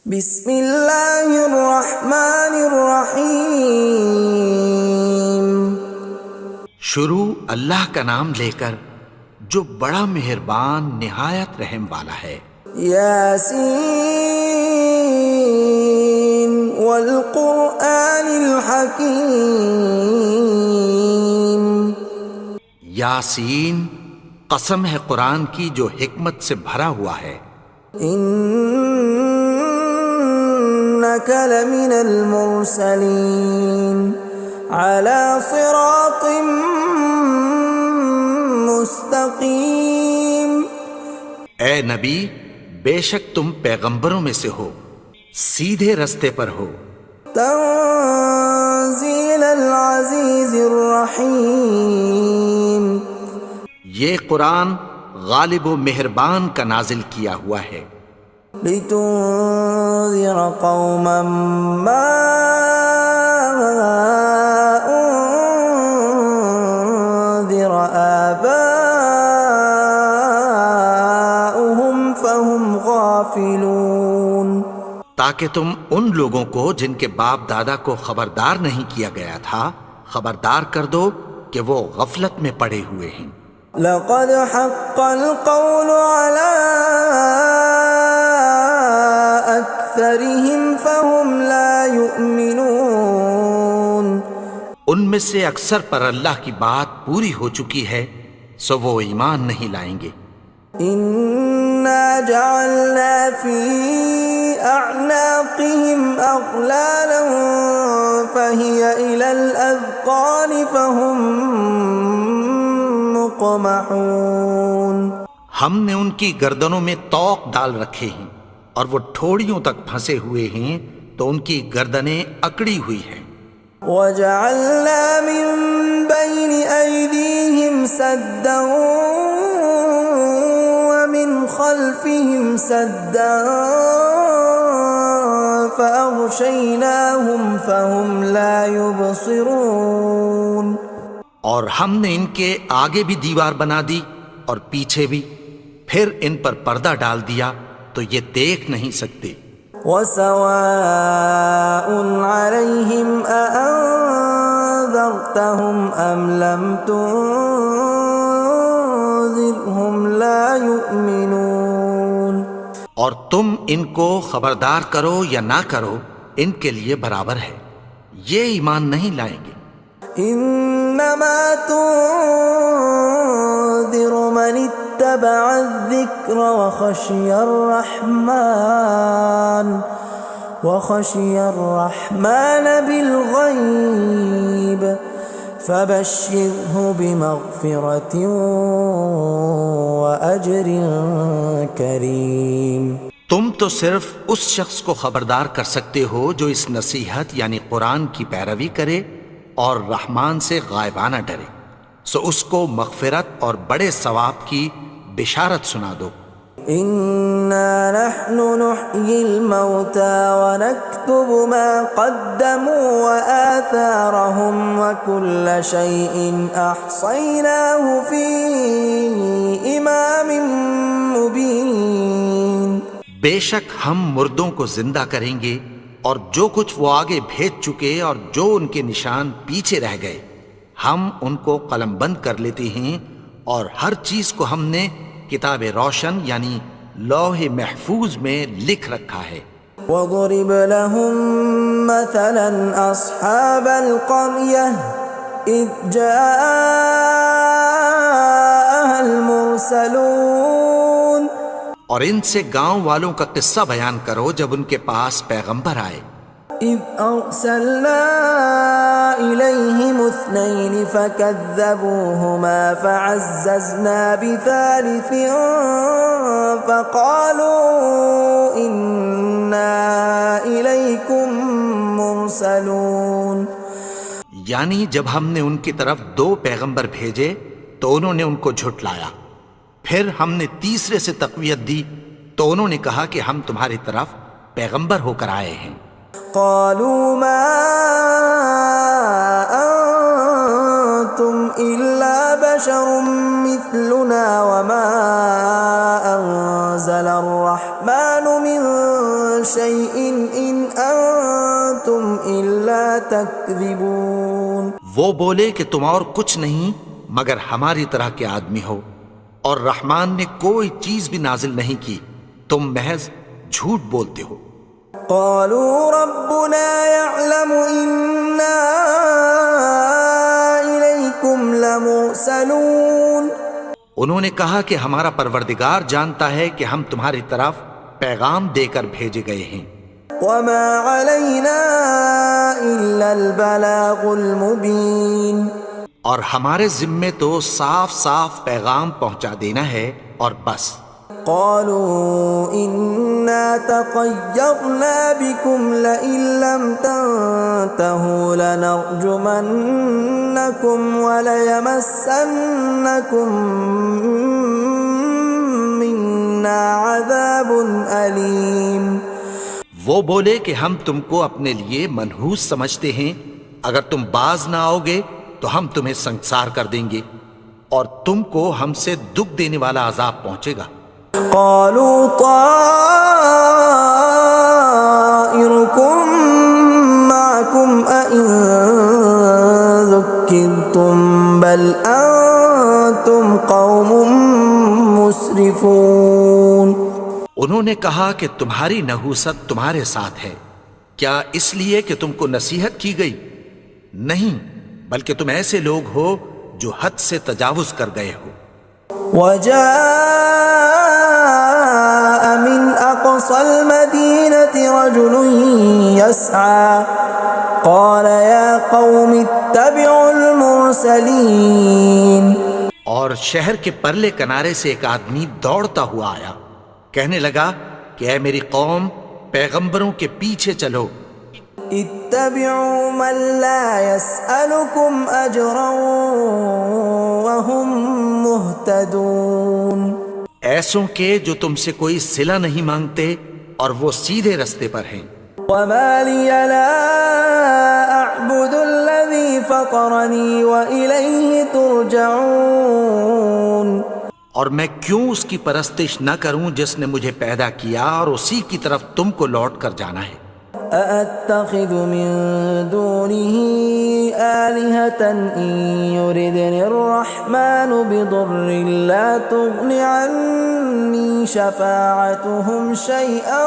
بسم اللہ الرحمن الرحیم۔ شروع اللہ کا نام لے کر جو بڑا مہربان نہایت رحم والا ہے۔ یاسین والقرآن الحکیم۔ یاسین، قسم ہے قرآن کی جو حکمت سے بھرا ہوا ہے۔ انک لمن المرسلین علی صراط مستقیم۔ اے نبی، بے شک تم پیغمبروں میں سے ہو، سیدھے رستے پر ہو۔ تنزیل العزیز الرحیم۔ یہ قرآن غالب و مہربان کا نازل کیا ہوا ہے۔ لتنذر قوما ما انذر آباؤهم فهم غافلون۔ تاکہ تم ان لوگوں کو جن کے باپ دادا کو خبردار نہیں کیا گیا تھا خبردار کر دو کہ وہ غفلت میں پڑے ہوئے ہیں۔ لقد حق القول على أكثرهم فهم لا يؤمنون۔ ان میں سے اکثر پر اللہ کی بات پوری ہو چکی ہے سو وہ ایمان نہیں لائیں گے۔ إنا جعلنا في أعناقهم أغلالا فهي إلى الأذقان فهم مقمحون۔ ہم نے ان کی گردنوں میں طوق ڈال رکھے ہیں اور وہ ٹھوڑیوں تک پھنسے ہوئے ہیں تو ان کی گردنیں اکڑی ہوئی ہیں۔ وَجَعَلْنَا مِن بَيْنِ أَيْدِيهِمْ سَدًّا وَمِنْ خَلْفِهِمْ سَدًّا فَأَغْشَيْنَاهُمْ فَهُمْ لَا يُبْصِرُونَ۔ اور ہم نے ان کے آگے بھی دیوار بنا دی اور پیچھے بھی، پھر ان پر پردہ ڈال دیا تو یہ دیکھ نہیں سکتے۔ وَسَوَاءٌ عَلَيْهِمْ أَأَنذَرْتَهُمْ أَمْ لَمْ تُنذِرْهُمْ لَا يُؤْمِنُونَ۔ اور تم ان کو خبردار کرو یا نہ کرو ان کے لیے برابر ہے، یہ ایمان نہیں لائیں گے۔ انما تنذر من اتبع الذکر وخشی الرحمن بالغیب فبشرہ بمغفرۃ واجر کریم۔ تم تو صرف اس شخص کو خبردار کر سکتے ہو جو اس نصیحت یعنی قرآن کی پیروی کرے اور رحمان سے غائبانہ ڈرے، سو اس کو مغفرت اور بڑے ثواب کی بشارت سنا دو۔ اِنَّا نَحْنُ نُحْيِي الْمَوْتَى وَنَكْتُبُ مَا قَدَّمُوا وَآثَارَهُمْ وَكُلَّ شَيْءٍ أَحْصَيْنَاهُ فِي إِمَامٍ مُبِينٍ۔ بے شک ہم مردوں کو زندہ کریں گے اور جو کچھ وہ آگے بھیج چکے اور جو ان کے نشان پیچھے رہ گئے ہم ان کو قلم بند کر لیتے ہیں، اور ہر چیز کو ہم نے کتاب روشن یعنی لوح محفوظ میں لکھ رکھا ہے۔ وَضُرِبَ لَهُم مَّثَلًا أَصْحَابَ الْقَرْيَةِ إِذْ جَاءَهَا الْمُرْسَلُونَ۔ اور ان سے گاؤں والوں کا قصہ بیان کرو جب ان کے پاس پیغمبر آئے۔ إِذْ أَرْسَلْنَا إِلَيْهِمُ اثْنَيْنِ فَكَذَّبُوهُمَا فَعَزَّزْنَا بِثَالِثٍ فَقَالُوا إِنَّا إِلَيْكُمْ مُرْسَلُونَ۔ یعنی جب ہم نے ان کی طرف 2 پیغمبر بھیجے تو انہوں نے ان کو جھٹلایا، پھر ہم نے تیسرے سے تقویت دی تو انہوں نے کہا کہ ہم تمہاری طرف پیغمبر ہو کر آئے ہیں۔ قالوا ما انتم الا بشر مثلنا وما انزل الرحمن من شيء إن أنتم إلا تكذبون. وہ بولے کہ تم اور کچھ نہیں مگر ہماری طرح کے آدمی ہو، اور رحمان نے کوئی چیز بھی نازل نہیں کی، تم محض جھوٹ بولتے ہو. قالوا ربنا يعلم إنا إليكم لمرسلون. انہوں نے کہا کہ ہمارا پروردگار جانتا ہے کہ ہم تمہاری طرف پیغام دے کر بھیجے گئے ہیں. وما علينا إلا البلاغ المبين. اور ہمارے ذمے تو صاف صاف پیغام پہنچا دینا ہے اور بس. قالوا إنا تطيرنا بكم لئن لم تنتهوا لنرجمنكم وليمسنكم منا عذاب أليم. وہ بولے کہ ہم تم کو اپنے لیے منحوس سمجھتے ہیں، اگر تم باز نہ آؤ گے تو ہم تمہیں سنسار کر دیں گے اور تم کو ہم سے دکھ دینے والا عذاب پہنچے گا. قالوا طائركم معكم أئن ذكرتم بل أنتم قوم مسرفون. انہوں نے کہا کہ تمہاری نحوست تمہارے ساتھ ہے، کیا اس لیے کہ تم کو نصیحت کی گئی؟ نہیں، بلکہ تم ایسے لوگ ہو جو حد سے تجاوز کر گئے ہو. وجاء من أقصى المدينة رجل يسعى قال يا قوم اتبعوا المرسلين. اور شہر کے پرلے کنارے سے ایک آدمی دوڑتا ہوا آیا، کہنے لگا کہ اے میری قوم، پیغمبروں کے پیچھے چلو. اتبعوا من لا يسألكم أجرا وهم مهتدون. ایسوں کے جو تم سے کوئی صلہ نہیں مانگتے اور وہ سیدھے رستے پر ہیں. وما لي لا أعبد الذي فطرني وإليه ترجعون. اور میں کیوں اس کی پرستش نہ کروں جس نے مجھے پیدا کیا اور اسی کی طرف تم کو لوٹ کر جانا ہے. أأتخذ من دونه آلهة إن يردني الرحمن بضر لا تغن عني شفاعتهم شيئا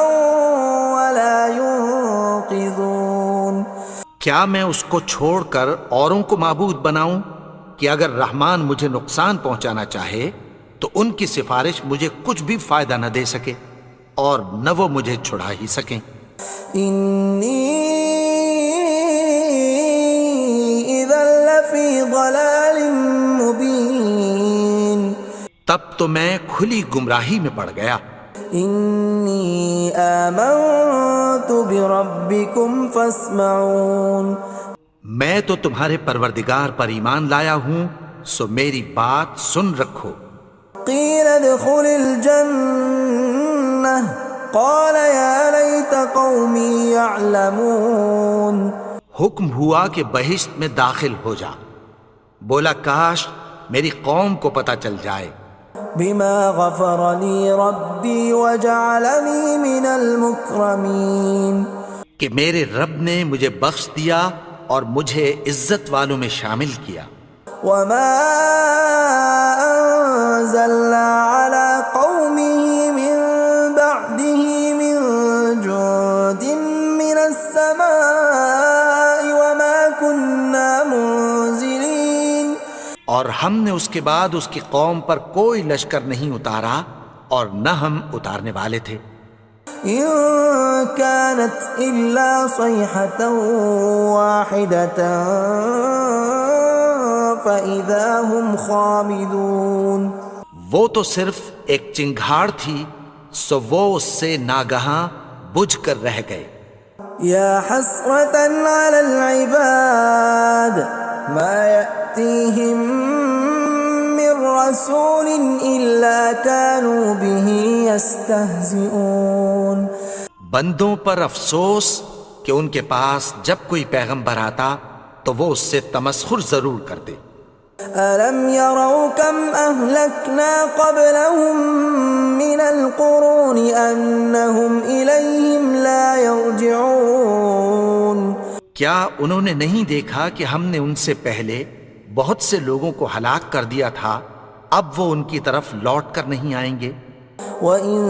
ولا ينقذون. کیا میں اس کو چھوڑ کر اوروں کو معبود بناؤں کہ اگر رحمان مجھے نقصان پہنچانا چاہے تو ان کی سفارش مجھے کچھ بھی فائدہ نہ دے سکے اور نہ وہ مجھے چھڑا ہی سکیں. إني إذا لفي ضلال مبين. تب تو میں کھلی گمراہی میں پڑ گیا. إني آمنت بربكم فاسمعون. میں تو تمہارے پروردگار پر ایمان لایا ہوں، سو میری بات سن رکھو. قيل ادخل الجنة قال يا ليت قومي يعلمون. حکم ہوا کہ بہشت میں داخل ہو جا. بولا کاش میری قوم کو پتہ چل جائے. بما غفر لي ربي وجعلني من المكرمين. کہ میرے رب نے مجھے بخش دیا اور مجھے عزت والوں میں شامل کیا. وما أنزلنا على قومه من بعده من جند من السماء وما كنا منزلين. اور ہم نے اس کے بعد اس کی قوم پر کوئی لشکر نہیں اتارا اور نہ ہم اتارنے والے تھے. إن كانت إلا صيحة واحدة فإذا هم خامدون. وہ تو صرف ایک چنگھاڑ تھی، سو وہ اس سے ناگہاں بجھ کر رہ گئے. يا حسرة على العباد ما يأتيهم من رسول إلا كانوا به يستهزئون. بندوں پر افسوس کہ ان کے پاس جب کوئی پیغمبر آتا تو وہ اس سے تمسخر ضرور کرتے. ألم يروا كم أهلكنا قبلهم من القرون أنهم إليهم لا يرجعون کیا انہوں نے نہیں دیکھا کہ ہم نے ان سے پہلے بہت سے لوگوں کو ہلاک کر دیا تھا، اب وہ ان کی طرف لوٹ کر نہیں آئیں گے؟ وَإِن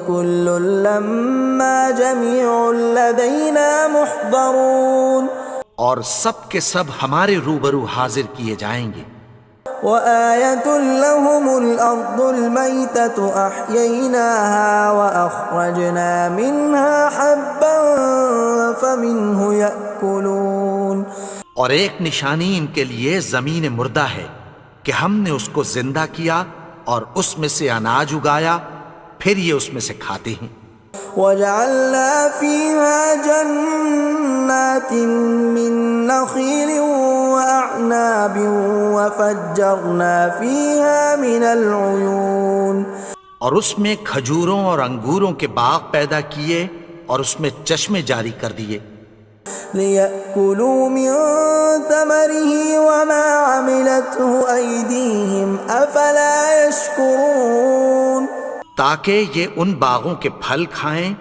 كُلٌّ لَّمَّا جَمِيعٌ لَّدَيْنَا مُحْضَرُونَ اور سب کے سب ہمارے روبرو حاضر کیے جائیں گے۔ وَآيَةٌ لَّهُمُ الْأَرْضُ الْمَيْتَةُ أَحْيَيْنَاهَا وَأَخْرَجْنَا مِنْهَا حَبًّا فَمِنْهُ يَأْكُلُونَ اور ایک نشانی ان کے لیے زمین مردہ ہے کہ ہم نے اس کو زندہ کیا اور اس میں سے اناج اگایا، پھر یہ اس میں سے کھاتے ہیں۔ وَجَعَلْنَا فِيهَا جَنَّاتٍ مِّن نَّخِيلٍ وَأَعْنَابٍ وَفَجَّرْنَا فِيهَا مِنَ الْعُيُونِ اور اس میں کھجوروں اور انگوروں کے باغ پیدا کیے اور اس میں چشمے جاری کر دیے، لِيَأْكُلُوا مِن ثَمَرِهِ وَمَا عَمِلَتْهُ أَيْدِيهِمْ أَفَلَا يَشْكُرُونَ تاکہ یہ ان باغوں کے پھل کھائیں،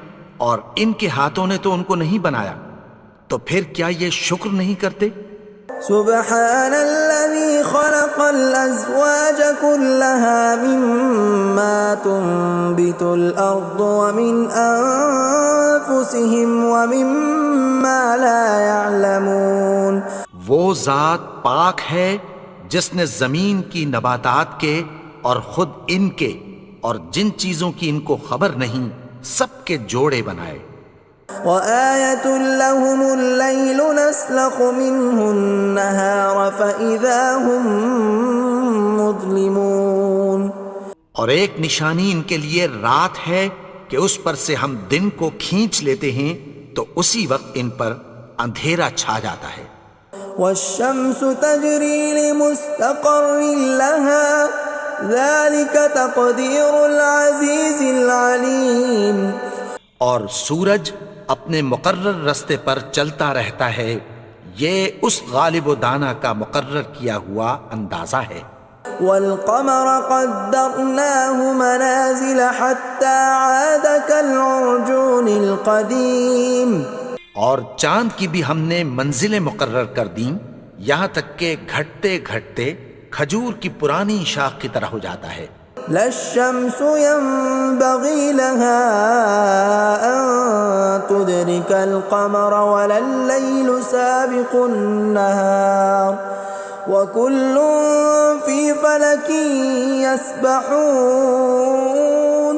اور ان کے ہاتھوں نے تو ان کو نہیں بنایا، تو پھر کیا یہ شکر نہیں کرتے؟ سبحان الذي خلق الأزواج كلها مما تنبت الأرض ومن أنفسهم ومما لا يعلمون وہ ذات پاک ہے جس نے زمین کی نباتات کے اور خود ان کے اور جن چیزوں کی ان کو خبر نہیں سب کے جوڑے بنائے۔ وَآيَةٌ لَّهُمُ اللَّيْلُ نَسْلَخُ مِنْهُ النَّهَارَ فَإِذَا هُم مُظْلِمُونَ اور ایک نشانی ان کے لیے رات ہے کہ اس پر سے ہم دن کو کھینچ لیتے ہیں تو اسی وقت ان پر اندھیرا چھا جاتا ہے۔ وَالشَّمْسُ تَجْرِي لِمُسْتَقَرٍّ لَّهَا ذَلِكَ تَقْدِيرُ الْعَزِيزِ الْعَلِيمِ اور سورج اپنے مقرر رستے پر چلتا رہتا ہے، یہ اس غالب و دانا کا مقرر کیا ہوا اندازہ ہے۔ وَالْقَمَرَ قَدَّرْنَاهُ مَنَازِلَ حَتَّى عَادَ كَالْعُرْجُونِ الْقَدِيمِ اور چاند کی بھی ہم نے منزلیں مقرر کر دیں، یہاں تک کہ گھٹتے گھٹتے کھجور کی پرانی شاخ کی طرح ہو جاتا ہے۔ لا الشمس ينبغي لها أن تدرك القمر ولا الليل سابق النهار وكل في فلك يسبحون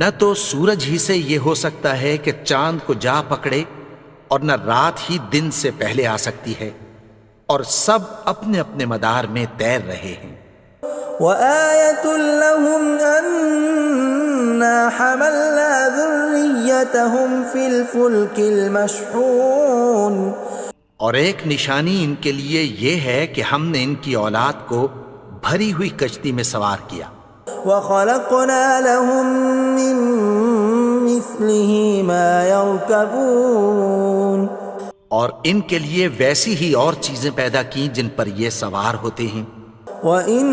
نہ تو سورج ہی سے یہ ہو سکتا ہے کہ چاند کو جا پکڑے، اور نہ رات ہی دن سے پہلے آ سکتی ہے، اور سب اپنے اپنے مدار میں تیر رہے ہیں۔ وَآيَةٌ لَّهُمْ أَنَّا حَمَلْنَا ذُرِّيَّتَهُمْ فِي الْفُلْكِ الْمَشْحُونِ اور ایک نشانی ان کے لیے یہ ہے کہ ہم نے ان کی اولاد کو بھری ہوئی کشتی میں سوار کیا۔ وَخَلَقْنَا لَهُم مِّن مِّثْلِهِ مَا يَرْكَبُونَ اور ان کے لیے ویسی ہی اور چیزیں پیدا کی جن پر یہ سوار ہوتے ہیں۔ وَإِن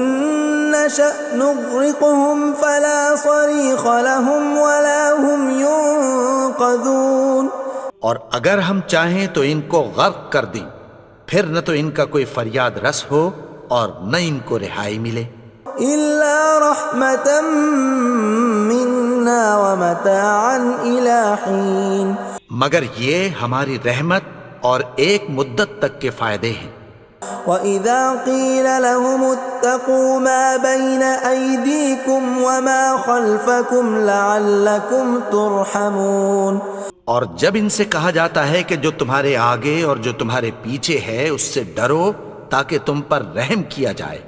نَّشَأْ نُغْرِقْهُمْ فَلَا صَرِيخَ لَهُمْ وَلَا هُمْ يُنقَذُونَ اور اگر ہم چاہیں تو ان کو غرق کر دیں، پھر نہ تو ان کا کوئی فریاد رس ہو اور نہ ان کو رہائی ملے۔ إِلَّا رَحْمَةً مِّنَّا وَمَتَاعًا إِلَىٰ حِينٍ مگر یہ ہماری رحمت اور ایک مدت تک کے فائدے ہیں۔ وَإِذَا قِيلَ لَهُمُ اتَّقُوا مَا بَيْنَ أَيْدِيكُمْ وَمَا خَلْفَكُمْ لَعَلَّكُمْ تُرْحَمُونَ اور جب ان سے کہا جاتا ہے کہ جو تمہارے آگے اور جو تمہارے پیچھے ہے اس سے ڈرو تاکہ تم پر رحم کیا جائے۔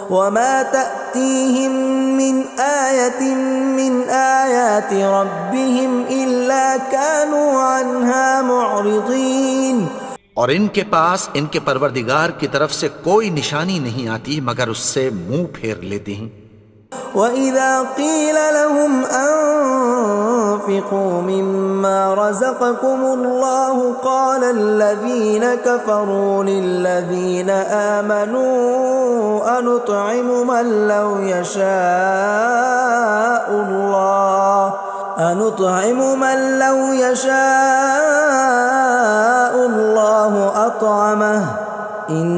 وَمَا تَأْتِيهِم مِّنْ آيَةٍ مِّنْ آيَاتِ رَبِّهِمْ إِلَّا كَانُوا عَنْهَا مُعْرِضِينَ اور ان کے پاس ان کے پروردگار کی طرف سے کوئی نشانی نہیں آتی مگر اس سے منہ پھیر لیتے ہیں۔ وَإِذَا قِيلَ لَهُمْ أَنفِقُوا مِمَّا رَزَقَكُمُ اللَّهُ قَالَ الَّذِينَ كَفَرُوا لِلَّذِينَ آمَنُوا أَنُطْعِمُ مَن لَّوْ يَشَاءُ اللَّهُ أَطْعَمَهُ إِنْ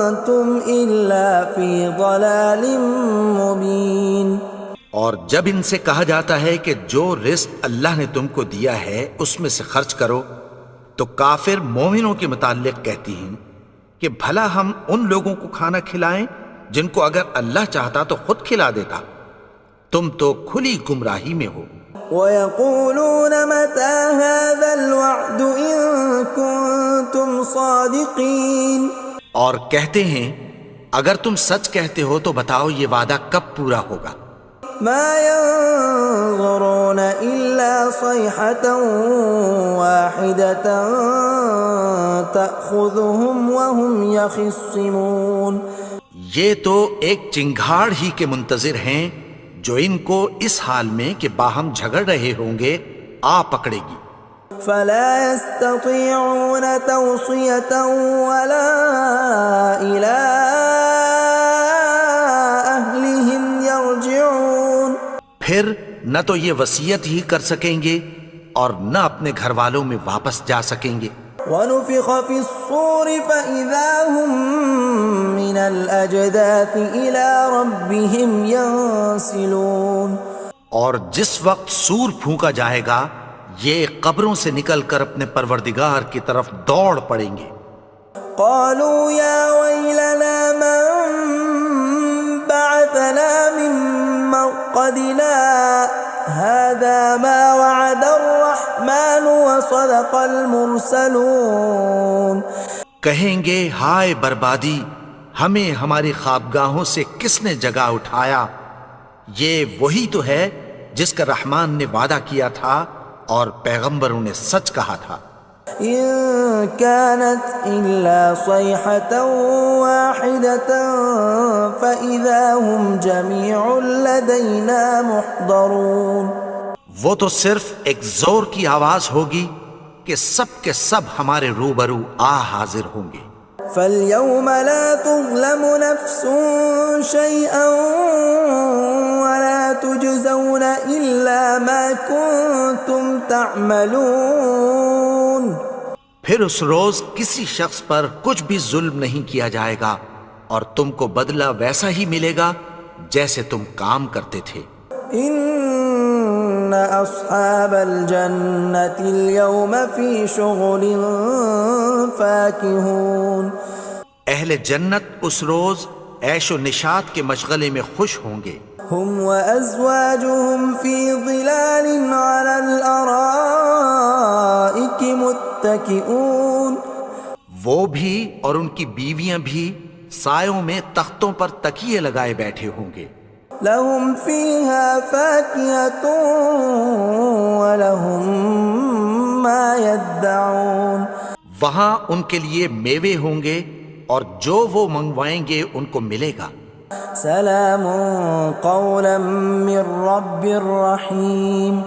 أَنتُمْ إِلَّا فِي ضَلَالٍ مُبِينٍ۔ اور جب ان سے کہا جاتا ہے کہ جو رزق اللہ نے تم کو دیا ہے اس میں سے خرچ کرو، تو کافر مومنوں کے متعلق کہتی ہیں کہ بھلا ہم ان لوگوں کو کھانا کھلائیں جن کو اگر اللہ چاہتا تو خود کھلا دیتا، تم تو کھلی گمراہی میں ہو۔ وَيَقُولُونَ مَتَى هَذَا الْوَعْدُ إِن كُنتُمْ صَادِقِينَ، اور کہتے ہیں اگر تم سچ کہتے ہو تو بتاؤ یہ وعدہ کب پورا ہوگا۔ مَا يَنظُرُونَ إِلَّا صَيْحَةً وَاحِدَةً تَأْخُذُهُمْ وَهُمْ يَخِصِّمُونَ، یہ تو ایک چنگھاڑ ہی کے منتظر ہیں جو ان کو اس حال میں کہ باہم جھگڑ رہے ہوں گے آ پکڑے گی۔ فَلَا يَسْتَطِيعُونَ تَوْصِيَةً وَلَا إِلَىٰ أَهْلِهِمْ يَرْجِعُونَ، پھر نہ تو یہ وصیت ہی کر سکیں گے اور نہ اپنے گھر والوں میں واپس جا سکیں گے۔ وَنُفِخَ فِي الصُّورِ فَإِذَا هُم مِّنَ الْأَجْدَاثِ إِلَىٰ رَبِّهِمْ يَنسِلُونَ، اور جس وقت سور پھونکا جائے گا یہ قبروں سے نکل کر اپنے پروردگار کی طرف دوڑ پڑیں گے۔ قَالُوا يَا وَيْلَنَا مَن بَعَثَنَا مِن مَّرْقَدِنَا هَٰذَا مَا وَعَدَ الرَّحْمَٰنُ وَصَدَقَ الْمُرْسَلُونَ، کہیں گے ہائے بربادی، ہمیں ہماری خوابگاہوں سے کس نے جگا اٹھایا، یہ وہی تو ہے جس کا رحمان نے وعدہ کیا تھا اور پیغمبروں نے سچ کہا تھا۔ إِن كَانَتْ إِلَّا صَيْحَةً وَاحِدَةً فَإِذَا هُمْ جَمِيعٌ لَدَيْنَا مُحْضَرُونَ، وہ تو صرف ایک زور کی آواز ہوگی کہ سب کے سب ہمارے روبرو آ حاضر ہوں گے۔ فَالْيَوْمَ لَا تُظْلَمُ نَفْسٌ شَيْئًا وَلَا تُجْزَوْنَ إِلَّا مَا كُنتُمْ تَعْمَلُونَ، پھر اس روز کسی شخص پر کچھ بھی ظلم نہیں کیا جائے گا اور تم کو بدلہ ویسا ہی ملے گا جیسے تم کام کرتے تھے۔ إِنَّ أَصْحَابَ الْجَنَّةِ الْيَوْمَ فِي شُغُلٍ فَاكِهُونَ، اہل جنت اس روز عیش و نشاط کے مشغلے میں خوش ہوں گے۔ هُمْ وَأَزْوَاجُهُمْ فِي ظِلَالٍ عَلَى الْأَرَائِكِ مُتَّكِئُونَ، وہ بھی اور ان کی بیویاں بھی سایوں میں تختوں پر تکیے لگائے بیٹھے ہوں گے۔ لَهُمْ فِيهَا فَاكِهَةٌ وَلَهُمْ مَا يَدَّعُونَ، وہاں ان کے لیے میوے ہوں گے اور جو وہ منگوائیں گے ان کو ملے گا۔ سلام قولا من رب الرحیم،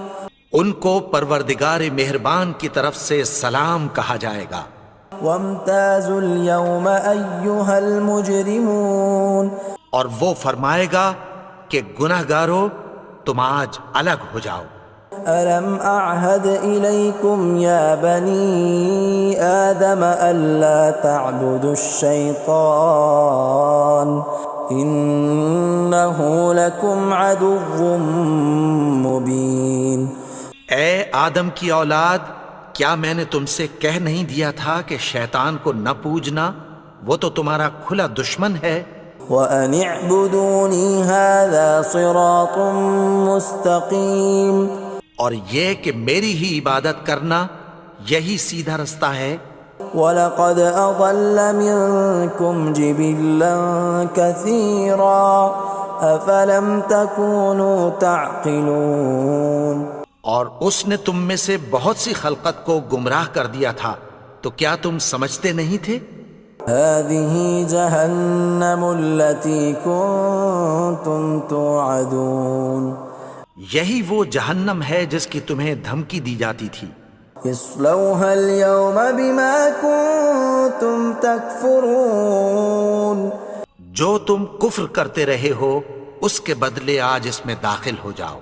ان کو پروردگار مہربان کی طرف سے سلام کہا جائے گا۔ وامتازوا اليوم ایھا المجرمون، اور وہ فرمائے گا کہ گنہگارو تم آج الگ ہو جاؤ۔ ألم أعهد إليكم يا بني آدم ألا تعبدوا الشيطان إنه لكم عدو مبين۔ اے آدم کی اولاد، کیا میں نے تم سے کہہ نہیں دیا تھا کہ شیطان کو نہ پوجنا، وہ تو تمہارا کھلا دشمن ہے۔ وَأَنِ اعْبُدُونِي هَذَا صِرَاطٌ مُسْتَقِيمٌ، اور یہ کہ میری ہی عبادت کرنا یہی سیدھا رستہ ہے۔ وَلَقَدْ أَضَلَّ مِنكُمْ جِبِلًّا كَثِيرًا أَفَلَمْ تَكُونُوا تَعْقِلُونَ، اور اس نے تم میں سے بہت سی خلقت کو گمراہ کر دیا تھا، تو کیا تم سمجھتے نہیں تھے؟ هذه جهنم التي كنتم توعدون یہی وہ جہنم ہے جس کی تمہیں دھمکی دی جاتی تھی. اصلوها اليوم بما كنتم تكفرون جو تم کفر کرتے رہے ہو اس کے بدلے آج اس میں داخل ہو جاؤ.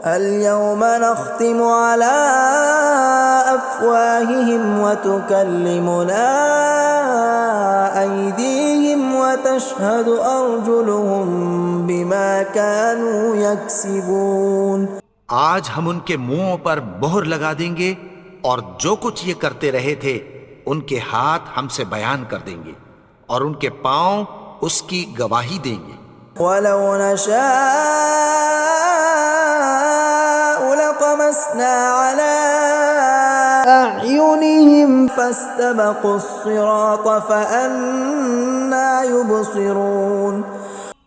اليوم نختم على أفواههم وتكلمنا أيديهم وتشهد أرجلهم بما كانوا يكسبون. آج ہم ان کے منہوں پر مہر لگا دیں گے اور جو کچھ یہ کرتے رہے تھے ان کے ہاتھ ہم سے بیان کر دیں گے اور ان کے پاؤں اس کی گواہی دیں گے. ولو نشاء لطمسنا على أعينهم فاستبقوا الصراط فأنى يبصرون.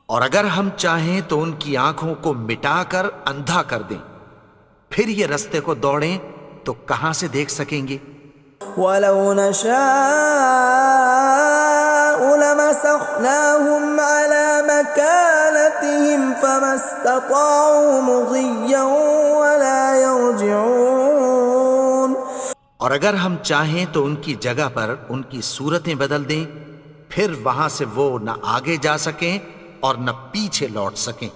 اور اگر ہم چاہیں تو ان کی آنکھوں کو مٹا کر اندھا کر دیں، پھر یہ رستے کو دوڑیں تو کہاں سے دیکھ سکیں گے. ولو نشاء لمسخناهم على مكانتهم فما استطاعوا مضيا ولا يرجعون. اور اگر ہم چاہیں تو ان کی جگہ پر ان کی صورتیں بدل دیں، پھر وہاں سے وہ نہ آگے جا سکیں اور نہ پیچھے لوٹ سکیں.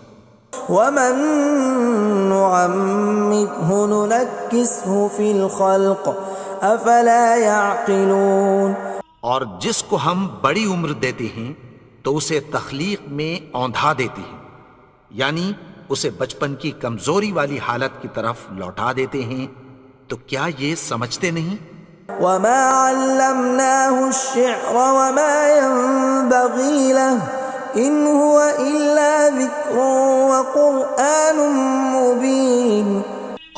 ومن نعمره ننكسه في الخلق افلا يعقلون. اور جس کو ہم بڑی عمر دیتے ہیں تو اسے تخلیق میں اوندھا دیتے ہیں، یعنی اسے بچپن کی کمزوری والی حالت کی طرف لوٹا دیتے ہیں. تو کیا یہ سمجھتے نہیں؟ وما علمناه الشعر وما ينبغي له ان هو الا ذکر وقرآن مبین.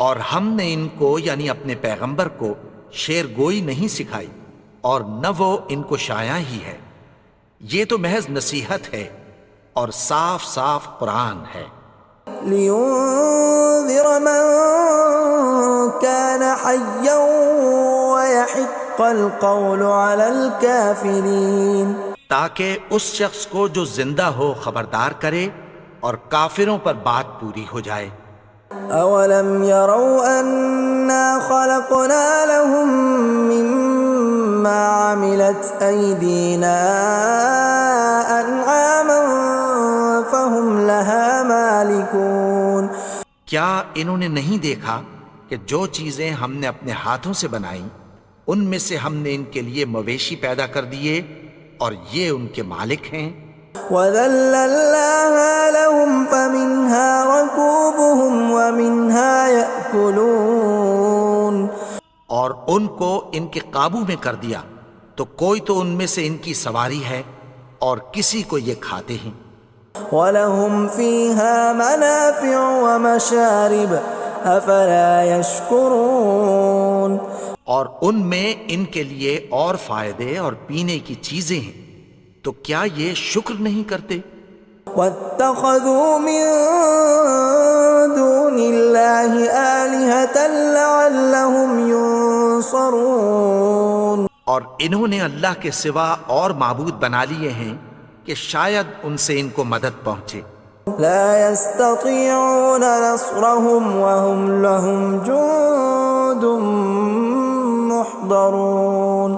اور ہم نے ان کو یعنی اپنے پیغمبر کو شعر گوئی نہیں سکھائی اور نہ وہ ان کو شایع ہی ہے، یہ تو محض نصیحت ہے اور صاف صاف قرآن ہے. لینذر من كان حیا ويحق القول على الكافرین. تاکہ اس شخص کو جو زندہ ہو خبردار کرے اور کافروں پر بات پوری ہو جائے. اولم يروا انا خلقنا لهم مما عملت ايدينا انعاما فهم لها مالكون. کیا انہوں نے نہیں دیکھا کہ جو چیزیں ہم نے اپنے ہاتھوں سے بنائیں ان میں سے ہم نے ان کے لیے مویشی پیدا کر دیے اور یہ ان کے مالک ہیں. وَذَلَّلْنَاهَا لَهُمْ فَمِنْهَا رَكُوبُهُمْ وَمِنْهَا يَأْكُلُونَ. اور ان کو ان کے قابو میں کر دیا تو کوئی تو ان میں سے ان کی سواری ہے اور کسی کو یہ کھاتے ہیں. وَلَهُمْ فِيهَا مَنَافِعُ وَمَشَارِبُ أَفَلَا يَشْكُرُونَ. اور ان میں ان کے لیے اور فائدے اور پینے کی چیزیں ہیں، تو کیا یہ شکر نہیں کرتے؟ وَاتَّخَذُوا مِن دُونِ اللَّهِ آلِهَةً لَعَلَّهُمْ يُنصَرُونَ. اور انہوں نے اللہ کے سوا اور معبود بنا لیے ہیں کہ شاید ان سے ان کو مدد پہنچے. لا يستطيعون نصرهم وهم لهم جند محضرون.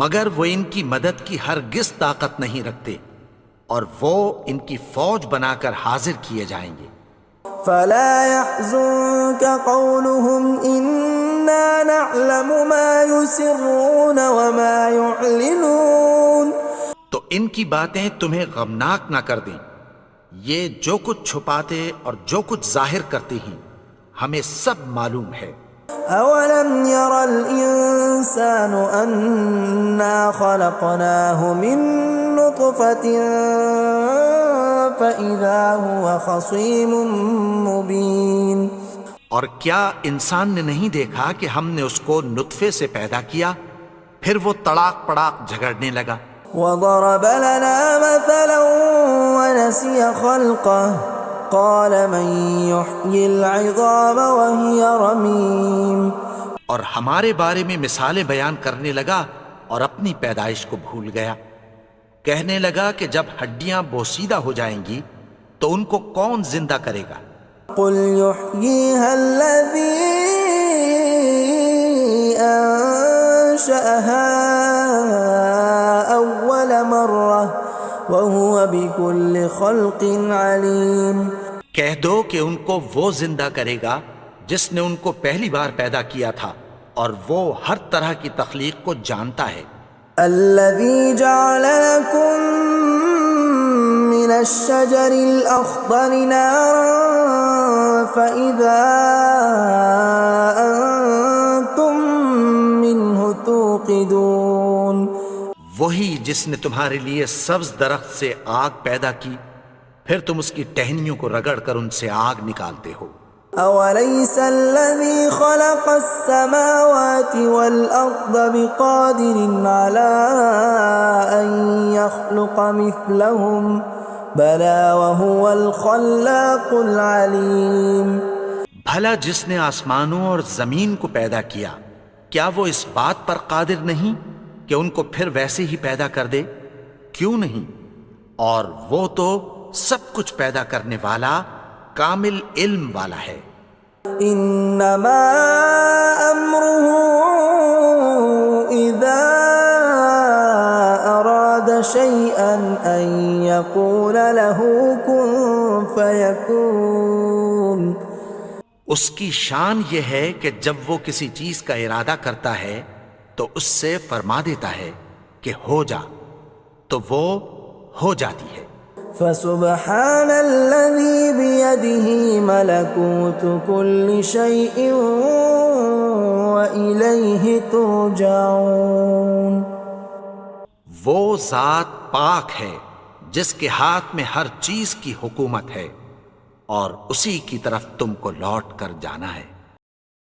مگر وہ ان کی مدد کی ہرگز طاقت نہیں رکھتے اور وہ ان کی فوج بنا کر حاضر کیے جائیں گے. فلا يحزنك قولهم إنا نعلم ما يسرون وما يعلنون. تو ان کی باتیں تمہیں غمناک نہ کر دیں، یہ جو کچھ چھپاتے اور جو کچھ ظاہر کرتے ہیں ہمیں سب معلوم ہے. اولم ير الانسان انا خلقناه من نطفة فاذا هو خصيم مبين. اور کیا انسان نے نہیں دیکھا کہ ہم نے اس کو نطفے سے پیدا کیا پھر وہ تڑاک پڑاک جھگڑنے لگا. وضرب لنا مثلا ونسي خلقه قال من يحيي العظام وهي رميم. اور ہمارے بارے میں مثالیں بیان کرنے لگا اور اپنی پیدائش کو بھول گیا. کہنے لگا کہ جب ہڈیاں بوسیدہ ہو جائیں گی تو ان کو کون زندہ کرے گا؟ قل يحييها الذي أنشأها أول مرة وهو بكل خلق عليم۔ کہہ دو کہ ان کو وہ زندہ کرے گا جس نے ان کو پہلی بار پیدا کیا تھا اور وہ ہر طرح کی تخلیق کو جانتا ہے۔ الذي جعل لكم من الشجر الأخضر نارا فإذا أنتم منه توقدون۔ وہی جس نے تمہارے لیے سبز درخت سے آگ پیدا کی، پھر تم اس کی ٹہنیوں کو رگڑ کر ان سے آگ نکالتے ہو۔ أوليس الذي خلق السماوات والأرض بقادر على أن يخلق مثلهم بلى وهو الخلاق العليم۔ بھلا جس نے آسمانوں اور زمین کو پیدا کیا، کیا وہ اس بات پر قادر نہیں کہ ان کو پھر ویسے ہی پیدا کر دے؟ کیوں نہیں؟ اور وہ تو سب کچھ پیدا کرنے والا، کامل علم والا ہے۔ انما امره اذا اراد شيئا ان يقول له كن فيكون۔ اس کی شان یہ ہے کہ جب وہ کسی چیز کا ارادہ کرتا ہے تو اس سے فرما دیتا ہے کہ ہو جا، تو وہ ہو جاتی ہے۔ فسبحان الذي بيده ملكوت كل شيء وإليه ترجعون۔ وہ ذات پاک ہے جس کے ہاتھ میں ہر چیز کی حکومت ہے اور اسی کی طرف تم کو لوٹ کر جانا ہے۔